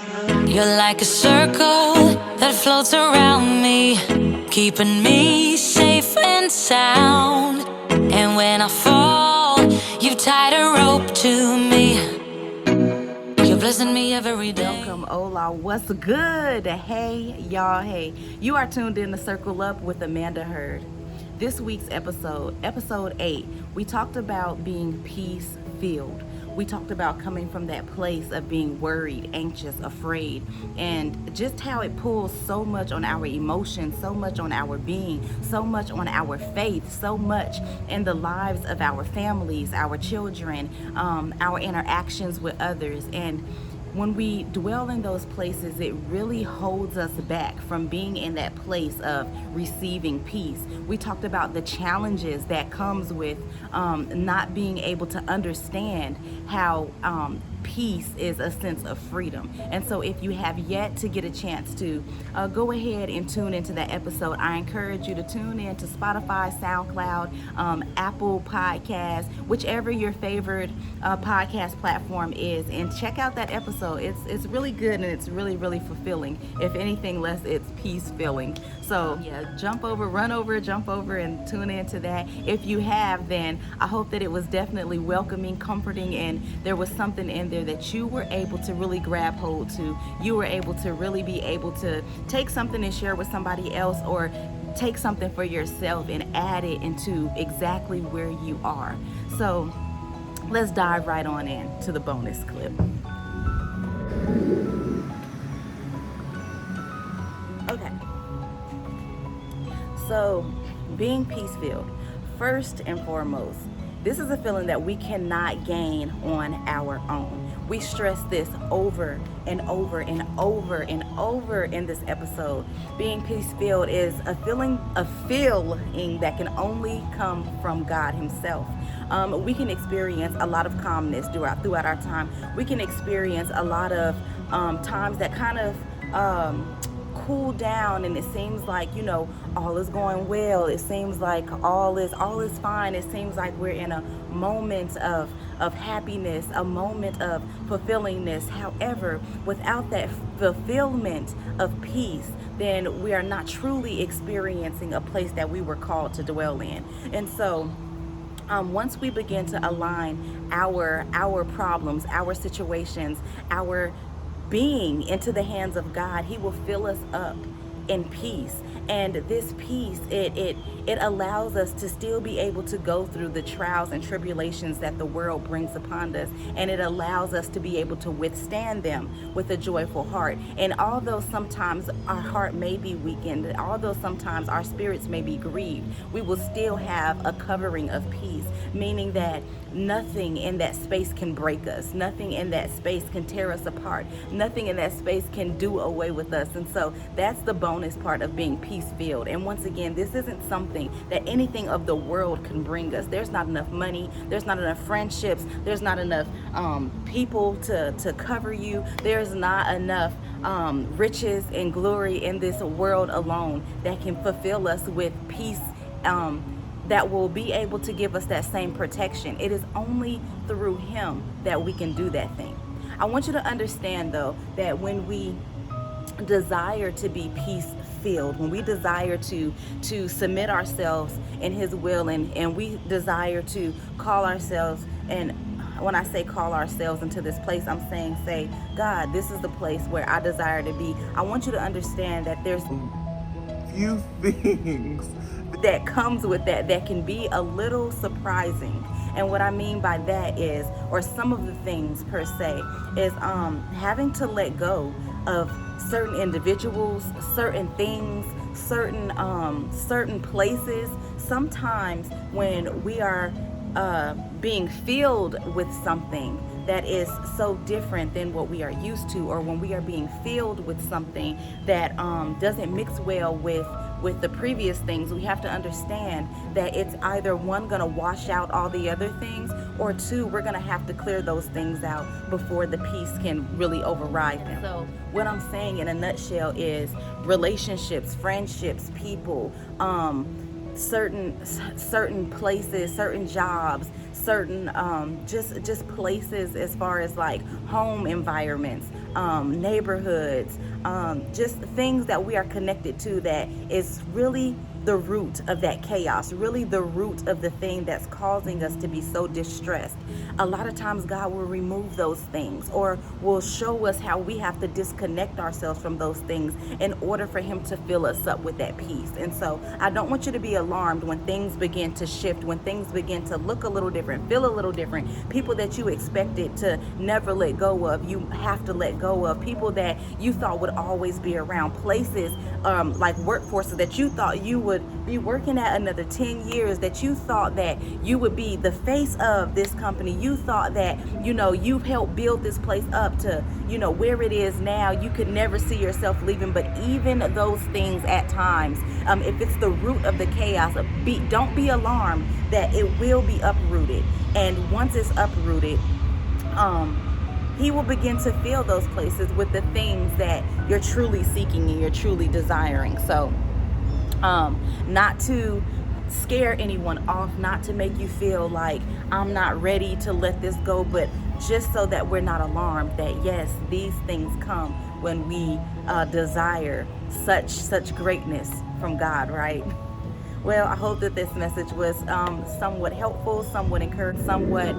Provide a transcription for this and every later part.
You're like a circle that floats around me, keeping me safe and sound. And when I fall, you've tied a rope to me. You're blessing me every day. Welcome, hola, what's good? Hey, y'all, hey. You are tuned in to Circle Up with Amanda Hurd. This week's episode 8, we talked about being peace-filled. We talked about coming from that place of being worried, anxious, afraid, and just how it pulls so much on our emotions, so much on our being, so much on our faith, so much in the lives of our families, our children, our interactions with others. And when we dwell in those places, it really holds us back from being in that place of receiving peace. We talked about the challenges that comes with not being able to understand how peace is a sense of freedom. And so if you have yet to get a chance to go ahead and tune into that episode, I encourage you to tune in to Spotify, SoundCloud, Apple Podcasts, whichever your favorite podcast platform is, and check out that episode. It's really good, and it's really fulfilling. If anything less, it's peace filling. So yeah, jump over and tune into that. If you have, then I hope that it was definitely welcoming, comforting, and there was something in there that you were able to really grab hold to. You were able to really be able to take something and share with somebody else, or take something for yourself and add it into exactly where you are. So let's dive right on in to the bonus clip. Okay. So, being peace-filled, first and foremost, this is a feeling that we cannot gain on our own. We stress this over and over and over and over in this episode. Being peace-filled is a feeling that can only come from God Himself. We can experience a lot of calmness throughout our time. We can experience a lot of times that kind of cool down, and it seems like, all is going well. It seems like all is fine. It seems like we're in a moment of happiness, a moment of fulfillingness. However, without that fulfillment of peace, then we are not truly experiencing a place that we were called to dwell in. And so once we begin to align our problems, our situations, our being into the hands of God, He will fill us up in peace. And this peace, it allows us to still be able to go through the trials and tribulations that the world brings upon us, and it allows us to be able to withstand them with a joyful heart. And although sometimes our heart may be weakened, although sometimes our spirits may be grieved, we will still have a covering of peace, meaning that nothing in that space can break us. Nothing in that space can tear us apart. Nothing in that space can do away with us. And so that's the bonus part of being peace-filled. And once again, this isn't something that anything of the world can bring us. There's not enough money. There's not enough friendships. There's not enough people to cover you. There's not enough riches and glory in this world alone that can fulfill us with peace, that will be able to give us that same protection. It is only through Him that we can do that thing. I want you to understand, though, that when we desire to be peace-filled, when we desire to submit ourselves in His will, and we desire to call ourselves, and when I say call ourselves into this place, I'm saying, say, God, this is the place where I desire to be. I want you to understand that there's few things that comes with that can be a little surprising. And what I mean by that is, or some of the things per se, is having to let go of certain individuals, certain things, certain places. Sometimes when we are being filled with something that is so different than what we are used to, or when we are being filled with something that doesn't mix well with the previous things, we have to understand that it's either one, gonna wash out all the other things, or two, we're gonna have to clear those things out before the peace can really override them. So what I'm saying in a nutshell is relationships, friendships, people, certain places, certain jobs, certain just places as far as like home environments, neighborhoods, just things that we are connected to that is really the root of that chaos, really the root of the thing that's causing us to be so distressed. A lot of times God will remove those things or will show us how we have to disconnect ourselves from those things in order for him to fill us up with that peace. And so I don't want you to be alarmed when things begin to shift, when things begin to look a little different, feel a little different. People that you expected to never let go of, you have to let go of. People that you thought would always be around, places like workforces that you thought you would be working at another 10 years, that you thought that you would be the face of this company. You thought that, you've helped build this place up to, where it is now. You could never see yourself leaving. But even those things at times, if it's the root of the chaos, don't be alarmed that it will be uprooted. And once it's uprooted, he will begin to fill those places with the things that you're truly seeking and you're truly desiring. So, not to scare anyone off, not to make you feel like I'm not ready to let this go, but just so that we're not alarmed that yes, these things come when we desire such greatness from God, right? Well, I hope that this message was somewhat helpful, somewhat encouraging, somewhat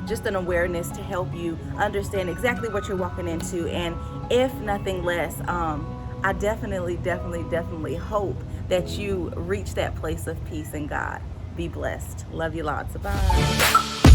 just an awareness to help you understand exactly what you're walking into. And if nothing less, I definitely hope that you reach that place of peace in God. Be blessed. Love you lots. Bye.